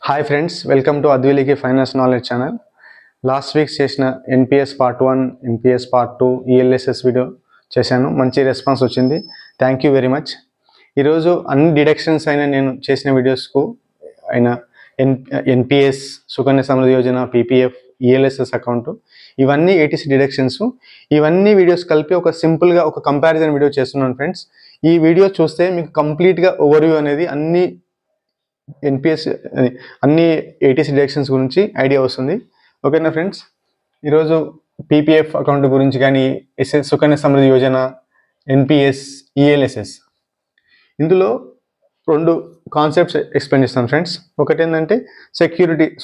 Hi friends, welcome to అద్విలికి finance knowledge channel. Last week చేసిన NPS part 1, NPS part 2, ELSS video చేశాను. మంచి response వచ్చింది. Thank you very much. ఈరోజు అన్ని డిడక్షన్స్ అయిన నేను చేసిన వీడియోస్కు అయిన NPS, Sukanya Samriddhi Yojana, PPF, ELSS account, ఇవన్నీ ఏటీసీ డిడక్షన్స్, ఇవన్నీ వీడియోస్ కలిపి ఒక సింపుల్గా ఒక కంపారిజన్ వీడియో చేస్తున్నాను ఫ్రెండ్స్. ఈ వీడియో చూస్తే మీకు కంప్లీట్గా ఓవర్వ్యూ అనేది అన్ని ఎన్పిఎస్ అన్ని ఏటీసీ డిడక్షన్స్ గురించి ఐడియా వస్తుంది. ఓకేనా ఫ్రెండ్స్? ఈరోజు పీపీఎఫ్ అకౌంట్ గురించి కానీ, సుకన్య సమృద్ధి యోజన, ఎన్పిఎస్, ఈఎల్ఎస్ఎస్, ఇందులో రెండు కాన్సెప్ట్స్ ఎక్స్ప్లెయిన్ చేస్తాను ఫ్రెండ్స్. ఒకటి ఏంటంటే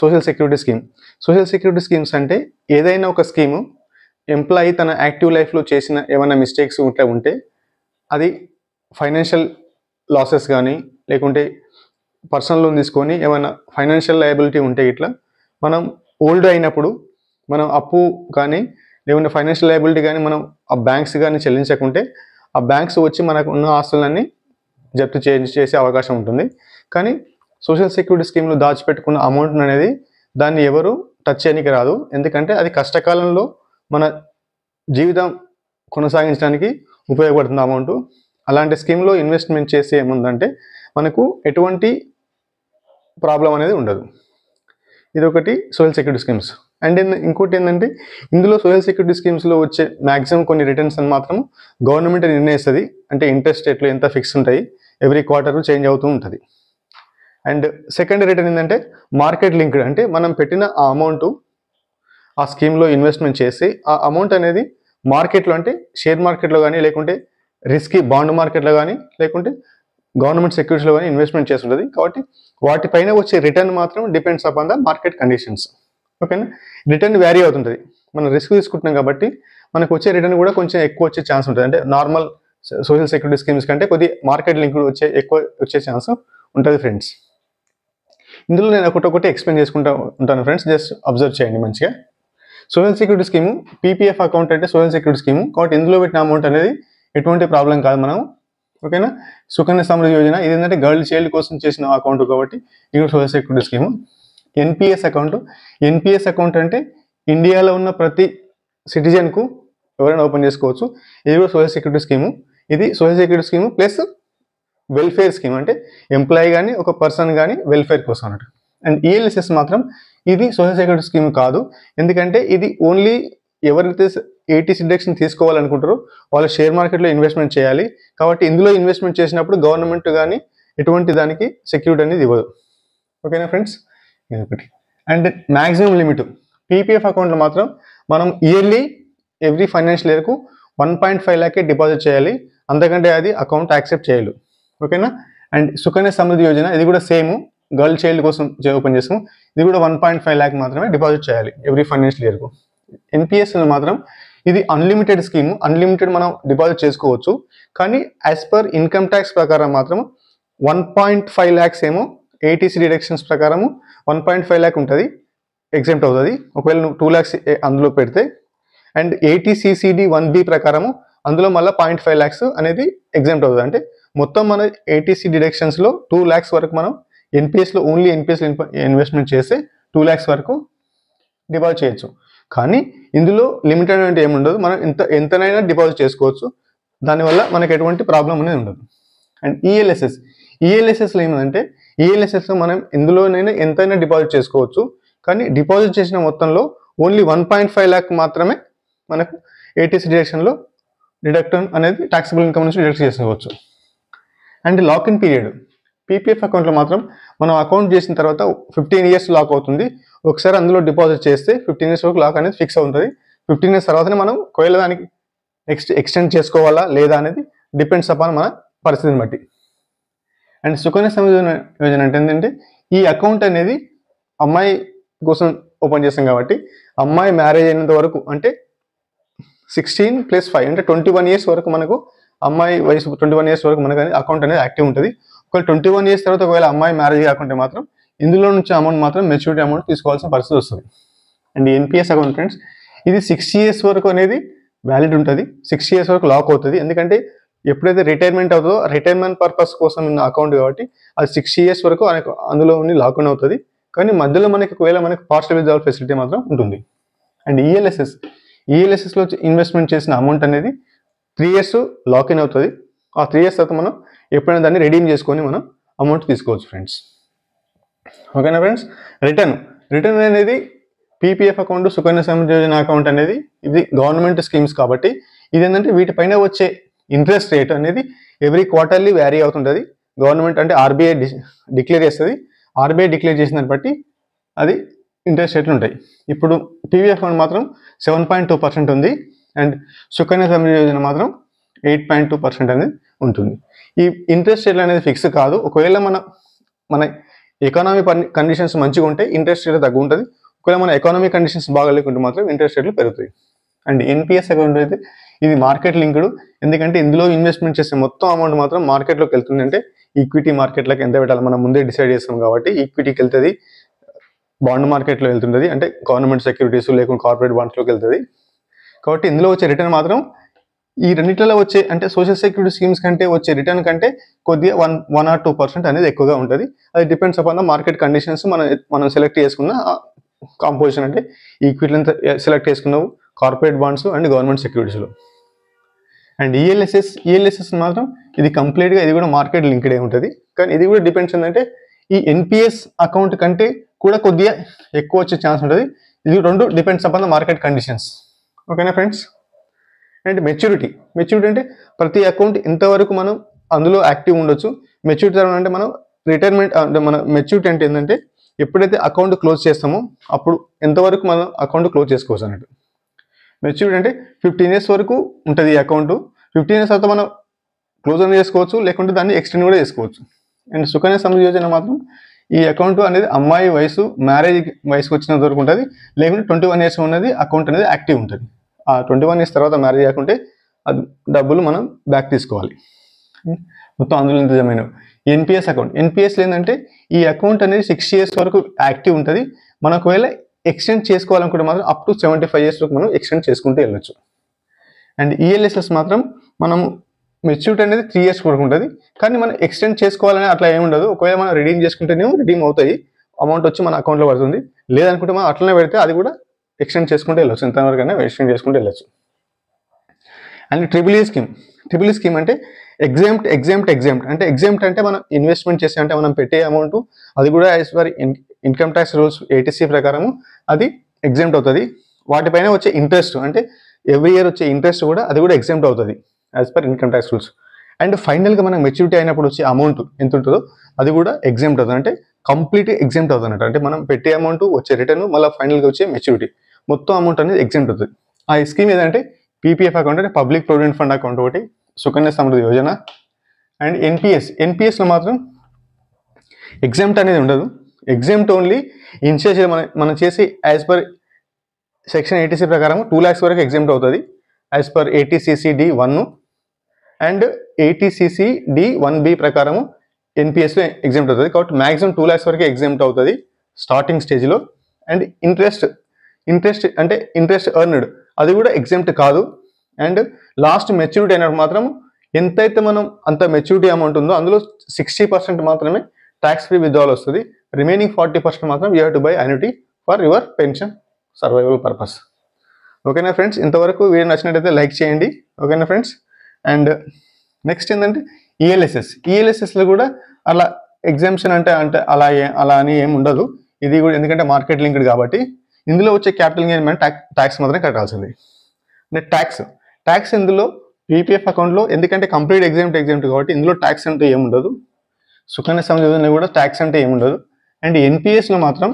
social security scheme. Social security schemes అంటే ఏదైనా ఒక స్కీము ఎంప్లాయీ తన యాక్టివ్ లైఫ్లో చేసిన ఏమైనా మిస్టేక్స్ ఉంటే అది ఫైనాన్షియల్ లాసెస్ కానీ, లేకుంటే పర్సనల్ లోన్ తీసుకొని ఏమైనా ఫైనాన్షియల్ లయబిలిటీ ఉంటే ఇట్లా మనం ఓల్డ్ అయినప్పుడు మనం అప్పు కానీ లేకుంటే ఫైనాన్షియల్ లయబిలిటీ కానీ మనం ఆ బ్యాంక్స్ కానీ చెల్లించకుంటే ఆ బ్యాంక్స్ వచ్చి మనకు ఉన్న ఆస్తులన్నీ జప్తు చేసే అవకాశం ఉంటుంది. కానీ సోషల్ సెక్యూరిటీ స్కీమ్లో దాచిపెట్టుకున్న అమౌంట్ అనేది దాన్ని ఎవరు టచ్ చేయడానికి రాదు. ఎందుకంటే అది కష్టకాలంలో మన జీవితం కొనసాగించడానికి ఉపయోగపడుతుంది అమౌంట్. అలాంటి స్కీమ్లో ఇన్వెస్ట్మెంట్ చేసి ఏముందంటే మనకు ఎటువంటి ప్రాబ్లం అనేది ఉండదు. ఇదొకటి సోషల్ సెక్యూరిటీ స్కీమ్స్. అండ్ ఇంకోటి ఏంటంటే ఇందులో సోషల్ సెక్యూరిటీ స్కీమ్స్లో వచ్చే మ్యాక్సిమం కొన్ని రిటర్న్స్ అని మాత్రం గవర్నమెంట్ నిర్ణయిస్తుంది. అంటే ఇంట్రెస్ట్ రేట్లు ఎంత ఫిక్స్ ఉంటాయి, ఎవ్రీ క్వార్టర్ చేంజ్ అవుతూ ఉంటుంది. అండ్ సెకండ్ రిటర్న్ ఏంటంటే మార్కెట్ లింక్డ్. అంటే మనం పెట్టిన ఆ అమౌంట్ ఆ స్కీమ్లో ఇన్వెస్ట్మెంట్ చేసి ఆ అమౌంట్ అనేది మార్కెట్లో, అంటే షేర్ మార్కెట్లో కానీ, లేకుంటే రిస్కీ బాండ్ మార్కెట్లో కానీ, లేకుంటే గవర్నమెంట్ సెక్యూరిటీస్లో కానీ ఇన్వెస్ట్మెంట్ చేస్తుంటుంది. కాబట్టి వాటిపైన వచ్చే రిటర్న్ మాత్రం depends upon the market conditions. ఓకేనా? రిటర్న్ వ్యారీ అవుతుంటుంది. మనం రిస్క్ తీసుకుంటున్నాం కాబట్టి మనకు వచ్చే రిటర్న్ కూడా కొంచెం ఎక్కువ వచ్చే ఛాన్స్ ఉంటుంది. అంటే నార్మల్ సోషల్ సెక్యూరిటీ స్కీమ్స్ కంటే కొద్ది మార్కెట్ లింక్ ఎక్కువ వచ్చే ఛాన్స్ ఉంటుంది ఫ్రెండ్స్. ఇందులో నేను ఒకటి ఎక్స్ప్లెయిన్ చేసుకుంటూ ఉంటాను ఫ్రెండ్స్. జస్ట్ అబ్జర్వ్ చేయండి మంచిగా. Social security scheme, PPF account అంటే సోషల్ సెక్యూరిటీ స్కీము. కాబట్టి ఇందులో పెట్టిన అమౌంట్ అనేది ఎటువంటి ప్రాబ్లం కాదు మనం. ఓకేనా? సుకన్య సమృద్ధి యోజన ఇది ఏంటంటే గర్ల్ చైల్డ్ కోసం చేసిన అకౌంట్ కాబట్టి ఇది social security scheme. NPS account అంటే ఇండియాలో ఉన్న ప్రతి సిటిజన్కు ఎవరైనా ఓపెన్ చేసుకోవచ్చు. ఇది కూడా సోషల్ సెక్యూరిటీ స్కీము. ఇది social security scheme plus welfare scheme. అంటే ఎంప్లాయీ కానీ ఒక పర్సన్ కానీ వెల్ఫేర్ కోసం అన్నట్టు. అండ్ ఈఎల్ఎస్ఎస్ మాత్రం ఇది సోషల్ సెక్యూరిటీ స్కీమ్ కాదు. ఎందుకంటే ఇది ఓన్లీ ఎవరైతే ఏటీసీ డిడక్షన్ తీసుకోవాలనుకుంటారో వాళ్ళు షేర్ మార్కెట్లో ఇన్వెస్ట్మెంట్ చేయాలి. కాబట్టి ఇందులో ఇన్వెస్ట్మెంట్ చేసినప్పుడు గవర్నమెంట్ కానీ ఎటువంటి దానికి సెక్యూరిటీ అనేది ఇవ్వదు. ఓకేనా ఫ్రెండ్స్? ఇది ఒకటి. అండ్ మ్యాక్సిమం లిమిట్ పీపీఎఫ్ అకౌంట్లో మాత్రం మనం ఇయర్లీ ఎవ్రీ ఫైనాన్షియల్ ఇయర్కు 1.5 lakh డిపాజిట్ చేయాలి. అంతకంటే అది అకౌంట్ యాక్సెప్ట్ చేయలేదు. ఓకేనా? అండ్ సుకన్య సమృద్ధి యోజన ఇది కూడా సేమ్, గర్ల్ చైల్డ్ కోసం ఓపెన్ చేస్తాము. ఇది కూడా 1.5 lakh మాత్రమే డిపాజిట్ చేయాలి ఎవ్రీ ఫైనాన్షియల్ ఇయర్కు. ఎన్పిఎస్ మాత్రం ఇది అన్లిమిటెడ్ స్కీమ్. అన్లిమిటెడ్ మనం డిపాజిట్ చేసుకోవచ్చు. కానీ యాజ్ పర్ ఇన్కమ్ ట్యాక్స్ ప్రకారం మాత్రం 1.5 lakhs ఏమో ఏటీసీ డిడక్షన్స్ ప్రకారము 1.5 lakh ఉంటుంది, ఎగ్జెంప్ట్ అవుతుంది. ఒకవేళ నువ్వు 2 lakhs అందులో పెడితే. అండ్ ఏటీసీసీడీ 1B ప్రకారము అందులో మళ్ళీ 0.5 lakhs అనేది ఎగ్జెంప్ట్ అవుతుంది. అంటే మొత్తం మన ఏటీసీ డిడక్షన్స్లో 2 lakhs వరకు మనం ఎన్పిఎస్లో ఓన్లీ ఎన్పిఎస్లో ఇన్వెస్ట్మెంట్ చేస్తే 2 lakhs వరకు డిపాజిట్ చేయొచ్చు. కానీ ఇందులో లిమిటెడ్ అంటే ఏముండదు. మనం ఎంతనైనా డిపాజిట్ చేసుకోవచ్చు. దానివల్ల మనకు ఎటువంటి ప్రాబ్లం అనేది ఉండదు. అండ్ ఈఎల్ఎస్ఎస్లో ఏమంటే ఈఎల్ఎస్ఎస్లో మనం ఇందులోనైనా ఎంతైనా డిపాజిట్ చేసుకోవచ్చు. కానీ డిపాజిట్ చేసిన మొత్తంలో ఓన్లీ 1.5 lakh మాత్రమే మనకు ఏటీసీ డిడక్షన్లో డిడక్ట్ అనేది టాక్సిబుల్ ఇన్కమ్ నుంచి డిడక్ట్ చేసుకోవచ్చు. And lock in period PPF అకౌంట్లో మాత్రం మనం అకౌంట్ చేసిన తర్వాత 15 years లాక్ అవుతుంది. ఒకసారి అందులో డిపాజిట్ చేస్తే 15 years వరకు లాక్ అనేది ఫిక్స్ అవుతుంది. 15 years తర్వాతనే మనం ఒకవేళ దానికి ఎక్స్టెండ్ చేసుకోవాలా లేదా అనేది డిపెండ్స్ అపాన్ మన పరిస్థితిని బట్టి. అండ్ సుకన్య సమృద్ధి యోజన అంటే ఏంటంటే ఈ అకౌంట్ అనేది అమ్మాయి కోసం ఓపెన్ చేస్తాం కాబట్టి అమ్మాయి మ్యారేజ్ అయినంత వరకు, అంటే 16+5 అంటే 21 years వరకు మనకు అమ్మాయి వయసు 21 years వరకు మనకు అకౌంట్ అనేది యాక్టివ్ ఉంటుంది. ఒకవేళ 21 years తర్వాత ఒకవేళ అమ్మాయి మ్యారేజ్ కాకుంటే మాత్రం ఇందులో నుంచి అమౌంట్ మాత్రం మెచ్యూరిటీ అమౌంట్ తీసుకోవాల్సిన పరిస్థితి వస్తుంది. అండ్ ఎన్పిఎస్ అకౌంట్ ఫ్రెండ్స్ ఇది 6 years వరకు అనేది వ్యాలిడ్ ఉంటుంది. 6 years వరకు లాక్ అవుతుంది. ఎందుకంటే ఎప్పుడైతే రిటైర్మెంట్ అవుతుందో రిటైర్మెంట్ పర్పస్ కోసం ఉన్న అకౌంట్ కాబట్టి అది 6 years వరకు అందులో ఉండి లాక్ అవుతుంది. కానీ మధ్యలో మనకి ఒకవేళ మనకి పార్షియల్ విత్డ్రావల్ ఫెసిలిటీ మాత్రం ఉంటుంది. అండ్ ఈఎల్ఎస్ఎస్లో ఇన్వెస్ట్మెంట్ చేసిన అమౌంట్ అనేది 3 years లాక్-ఇన్ అవుతుంది. ఆ 3 years తర్వాత మనం ఎప్పుడైనా దాన్ని రెడీమ్ చేసుకొని మనం అమౌంట్ తీసుకోవచ్చు ఫ్రెండ్స్. ఓకేనా ఫ్రెండ్స్. రిటర్న్ అనేది PPF account, Sukanya Samriddhi Yojana account అనేది ఇది గవర్నమెంట్ స్కీమ్స్ కాబట్టి ఇది ఏంటంటే వీటిపైన వచ్చే ఇంట్రెస్ట్ రేట్ అనేది ఎవ్రీ క్వార్టర్లీ వ్యారీ అవుతుంటుంది. గవర్నమెంట్ అంటే ఆర్బీఐ డిక్లేర్ చేస్తుంది. ఆర్బీఐ డిక్లేర్ చేసిన దాన్ని బట్టి అది ఇంట్రెస్ట్ రేట్లు ఉంటాయి. ఇప్పుడు పీపీఎఫ్ అకౌంట్ మాత్రం 7.2% ఉంది. అండ్ సుకన్య సమృద్ధి యోజన మాత్రం 8.2% అనేది ఉంటుంది. ఈ ఇంట్రెస్ట్ రేట్లు అనేది ఫిక్స్ కాదు. ఒకవేళ మన ఎకానమీ కండిషన్స్ మంచిగా ఉంటే ఇంట్రెస్ట్ రేట్ తగ్గు ఉంటుంది. ఒకవేళ మన ఎకానమీ కండిషన్స్ బాగా లేకుంటే మాత్రం ఇంట్రెస్ట్ రేట్లు పెరుగుతాయి. అండ్ ఎన్పిఎస్ అకౌంట్ అయితే ఇది మార్కెట్ లింక్డ్. ఎందుకంటే ఇందులో ఇన్వెస్ట్మెంట్ చేసే మొత్తం అమౌంట్ మాత్రం మార్కెట్లోకి వెళ్తుంది. అంటే ఈక్విటీ మార్కెట్లోకి ఎంత పెట్టాలి మనం ముందే డిసైడ్ చేస్తాం కాబట్టి ఈక్విటీకి వెళ్తుంది, బాండ్ మార్కెట్లో వెళ్తుంటుంది, అంటే గవర్నమెంట్ సెక్యూరిటీస్ లేకుంటే కార్పొరేట్ బాండ్స్లోకి వెళ్తుంది. కాబట్టి ఇందులో వచ్చే రిటర్న్ మాత్రం ఈ రెండింటిలో వచ్చే అంటే సోషల్ సెక్యూరిటీ స్కీమ్స్ కంటే వచ్చే రిటర్న్ కంటే కొద్దిగా 1 or 2% అనేది ఎక్కువగా ఉంటుంది. అది depends upon the market conditions. మనం సెలెక్ట్ చేసుకున్న కాంపోజిషన్ అంటే ఈక్విటీలను సెలెక్ట్ చేసుకున్నావు, కార్పొరేట్ బాండ్స్ అండ్ గవర్నమెంట్ సెక్యూరిటీస్లో. అండ్ ఈఎల్ఎస్ఎస్ మాత్రం ఇది కంప్లీట్గా ఇది కూడా మార్కెట్ లింక్డే ఉంటుంది. కానీ ఇది కూడా డిపెండ్స్ ఏంటంటే ఈ ఎన్పిఎస్ అకౌంట్ కంటే కూడా కొద్దిగా ఎక్కువ వచ్చే ఛాన్స్ ఉంటుంది. ఇది రెండు depends upon the market conditions. ఓకేనా ఫ్రెండ్స్. అండ్ మెచ్యూరిటీ అంటే ప్రతి అకౌంట్ ఇంతవరకు మనం అందులో యాక్టివ్ ఉండొచ్చు. మెచ్యూరిటీ తర్వాత అంటే మనం రిటైర్మెంట్ అంటే మన మెచ్యూరిటీ అంటే ఏంటంటే ఎప్పుడైతే అకౌంట్ క్లోజ్ చేస్తామో అప్పుడు ఎంతవరకు మనం అకౌంట్ క్లోజ్ చేసుకోవచ్చు అన్నట్టు. మెచ్యూరిటీ అంటే 15 years వరకు ఉంటుంది ఈ అకౌంట్. 15 years తర్వాత మనం క్లోజ్ అని చేసుకోవచ్చు, లేకుంటే దాన్ని ఎక్స్టెండ్ కూడా చేసుకోవచ్చు. అండ్ సుకన్య సమృద్ధి యోజన మాత్రం ఈ అకౌంట్ అనేది అమ్మాయి వయసు మ్యారేజ్ వయసుకు వచ్చినంత వరకు ఉంటుంది, లేకుంటే 21 years ఉన్నది అకౌంట్ అనేది యాక్టివ్ ఉంటుంది. ఆ 21 years తర్వాత మ్యారేజ్ కాకుంటే అది డబ్బులు మనం బ్యాక్ తీసుకోవాలి. మొత్తం అందులో ఇంతజమైన ఎన్పిఎస్లో ఏంటంటే ఈ అకౌంట్ అనేది 6 years వరకు యాక్టివ్ ఉంటుంది. మనం ఒకవేళ ఎక్స్టెండ్ చేసుకోవాలనుకుంటే మాత్రం అప్ టు 75 years వరకు మనం ఎక్స్టెండ్ చేసుకుంటూ వెళ్ళొచ్చు. అండ్ ఈఎల్ఎస్ఎస్ మాత్రం మనం మెచ్యూరిటీ అనేది 3 years వరకు ఉంటుంది. కానీ మనం ఎక్స్టెండ్ చేసుకోవాలని అట్లా ఏమి ఉండదు. ఒకవేళ మనం రిడీమ్ చేసుకుంటేనేమో రిడీమ్ అవుతాయి, అమౌంట్ వచ్చి మన అకౌంట్లో పడుతుంది. లేదనుకుంటే మనం అట్లనే పెడితే అది కూడా ఎక్స్టెండ్ చేసుకుంటూ వెళ్ళొచ్చు, ఎంతవరకైనా ఎక్స్టెండ్ చేసుకుంటూ వెళ్ళొచ్చు. అండ్ ట్రిపుల్ ఈ స్కీమ్ అంటే ఎగ్జామ్ట్ అంటే ఎగ్జామ్ట్ అంటే మనం ఇన్వెస్ట్మెంట్ చేసే అంటే మనం పెట్టే అమౌంట్ అది కూడా as per income tax rules 80C ప్రకారము అది ఎగ్జామ్ట్ అవుతుంది. వాటిపైన వచ్చే ఇంట్రెస్ట్ అంటే ఎవ్రీ ఇయర్ వచ్చే ఇంట్రెస్ట్ కూడా అది కూడా ఎగ్జామ్ట్ అవుతుంది as per income tax rules. And ఫైనల్గా మనం మెచ్యూరిటీ అయినప్పుడు వచ్చే అమౌంట్ ఎంత ఉంటుందో అది కూడా ఎగ్జామ్ట్ అవుతుంది. అంటే కంప్లీట్ ఎగ్జామ్ట్ అవుతుంది అన్నట్టు. అంటే మనం పెట్టే అమౌంట్ వచ్చే రిటర్న్ మళ్ళీ ఫైనల్గా వచ్చే మెచ్యూరిటీ మొత్తం అమౌంట్ అనేది ఎగ్జామ్ట్ అవుతుంది. ఆ స్కీమ్ ఏదంటే పీపీఎఫ్ అకౌంట్ అంటే పబ్లిక్ ప్రొవిడెంట్ ఫండ్ అకౌంట్ ఒకటి, సుకన్య సమృద్ధి యోజన. అండ్ ఎన్పిఎస్లో మాత్రం ఎగ్జామ్ట్ అనేది ఉండదు. ఎగ్జామ్ట్ ఓన్లీ ఇన్షియల్ మనం చేసి యాజ్ పర్ సెక్షన్ 80C ప్రకారం 2 lakhs వరకు ఎగ్జామ్ట్ అవుతుంది as per 80CC(d)(1) and 80CC(d)(1)(b) ప్రకారము ఎన్పిఎస్లో ఎగ్జామ్ట్ అవుతుంది. కాబట్టి మ్యాక్సిమం 2 lakhs వరకు ఎగ్జామ్ట్ అవుతుంది స్టార్టింగ్ స్టేజ్లో. అండ్ ఇంట్రెస్ట్ అంటే ఇంట్రెస్ట్ ఎర్న్డ్ అది కూడా ఎగ్జామ్ట్ కాదు. అండ్ లాస్ట్ మెచ్యూరిటీ అయినప్పుడు మాత్రం ఎంతైతే మనం అంత మెచ్యూరిటీ అమౌంట్ ఉందో అందులో 60% మాత్రమే ట్యాక్స్ ఫ్రీ విత్డ్రావల్ వస్తుంది. రిమైనింగ్ 40% మాత్రం you have to by annuity for your pension survival purpose. ఓకేనా ఫ్రెండ్స్. ఇంతవరకు వీడియో నచ్చినట్టయితే లైక్ చేయండి. ఓకేనా ఫ్రెండ్స్. అండ్ నెక్స్ట్ ఏంటంటే ఈఎల్ఎస్ఎస్లో కూడా అలా ఎగ్జామ్షన్ అంటే అలా అని ఏమి ఉండదు. ఇది కూడా ఎందుకంటే మార్కెట్ లింక్డ్ కాబట్టి ఇందులో వచ్చే క్యాపిటల్ గెయిన్ మనం ట్యాక్స్ మాత్రమే కట్టాల్సింది. అంటే ట్యాక్స్ ఇందులో పీపీఎఫ్ అకౌంట్లో ఎందుకంటే కంప్లీట్ ఎగ్జామ్ట్ కాబట్టి ఇందులో ట్యాక్స్ అంటే ఏముండదు. సుకన్య సమృద్ధి యోజన కూడా ట్యాక్స్ అంటే ఏముండదు. అండ్ ఎన్పిఎస్లో మాత్రం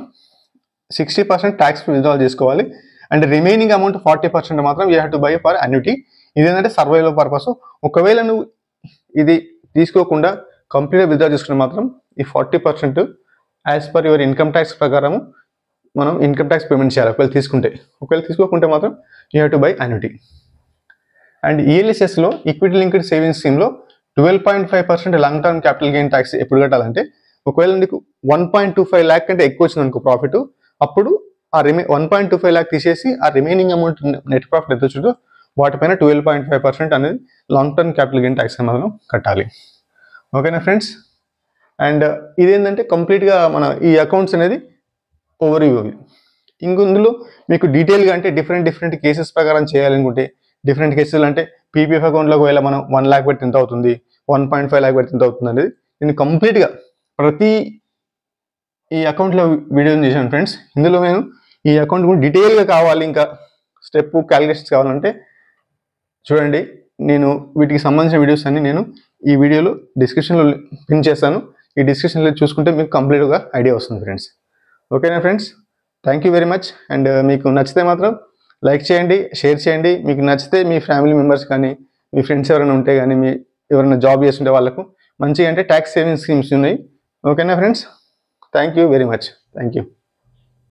60% ట్యాక్స్ విత్డ్రాల్ చేసుకోవాలి. అండ్ రిమైనింగ్ అమౌంట్ 40% మాత్రం you have to by for annuity. ఇదేంటంటే సర్వైవల్ పర్పస్. ఒకవేళ నువ్వు ఇది తీసుకోకుండా కంప్లీట్గా విత్డ్రా చేసుకుంటే మాత్రం ఈ 40% as per your income tax ప్రకారము మనం ఇన్కమ్ ట్యాక్స్ పేమెంట్ చేయాలి ఒకవేళ తీసుకోకుంటే మాత్రం you have to buy annuity. And ఈఎల్ఎస్ఎస్లో ఈక్విటీ లింక్డ్ సేవింగ్స్ స్కీమ్లో 12.5% long term capital gain tax ఎప్పుడు కట్టాలంటే ఒకవేళ నీకు 1.25 lakh కంటే ఎక్కువ వచ్చింది అనుకో ప్రాఫిట్, అప్పుడు ఆ 1.25 lakh తీసేసి ఆ రిమైనింగ్ అమౌంట్ నెట్ ప్రాఫిట్ ఎంత వచ్చిందో వాటిపైన 12.5% అనేది long term capital gain tax మనం కట్టాలి. ఓకేనా ఫ్రెండ్స్. అండ్ ఇదేంటంటే కంప్లీట్గా మన ఈ అకౌంట్స్ అనేది ఓవర్వ్యూ. ఇందులో మీకు డీటెయిల్గా అంటే డిఫరెంట్ కేసెస్ ప్రకారం చేయాలనుకుంటే డిఫరెంట్ కేసెస్ అంటే పీపీఎఫ్ అకౌంట్లోకి వెళ్ళి మనం 1 lakh పెడితే ఎంత అవుతుంది, 1.5 lakh పెడితే ఎంత అవుతుంది అనేది నేను కంప్లీట్గా ప్రతి ఈ అకౌంట్లో వీడియోని చేశాను ఫ్రెండ్స్. ఇందులో నేను ఈ అకౌంట్ కూడా డీటెయిల్గా కావాలి, ఇంకా స్టెప్ క్యాలిక్యులేషన్స్ కావాలంటే చూడండి, నేను వీటికి సంబంధించిన వీడియోస్ అన్ని నేను ఈ వీడియోలో డిస్క్రిప్షన్లో పిన్ చేస్తాను. ఈ డిస్క్రిప్షన్లో చూసుకుంటే మీకు కంప్లీట్గా ఐడియా వస్తుంది ఫ్రెండ్స్. ఓకేనా friends, thank you very much. And మీకు నచ్చితే మాత్రం లైక్ చేయండి, షేర్ చేయండి. మీకు నచ్చితే మీ ఫ్యామిలీ మెంబర్స్ కానీ మీ ఫ్రెండ్స్ ఎవరైనా ఉంటే కానీ మీ ఎవరైనా జాబ్ చేస్తుంటే వాళ్ళకు మంచిగా అంటే ట్యాక్స్ సేవింగ్ స్కీమ్స్ ఉన్నాయి. ఓకేనా friends, thank you very much. Thank you.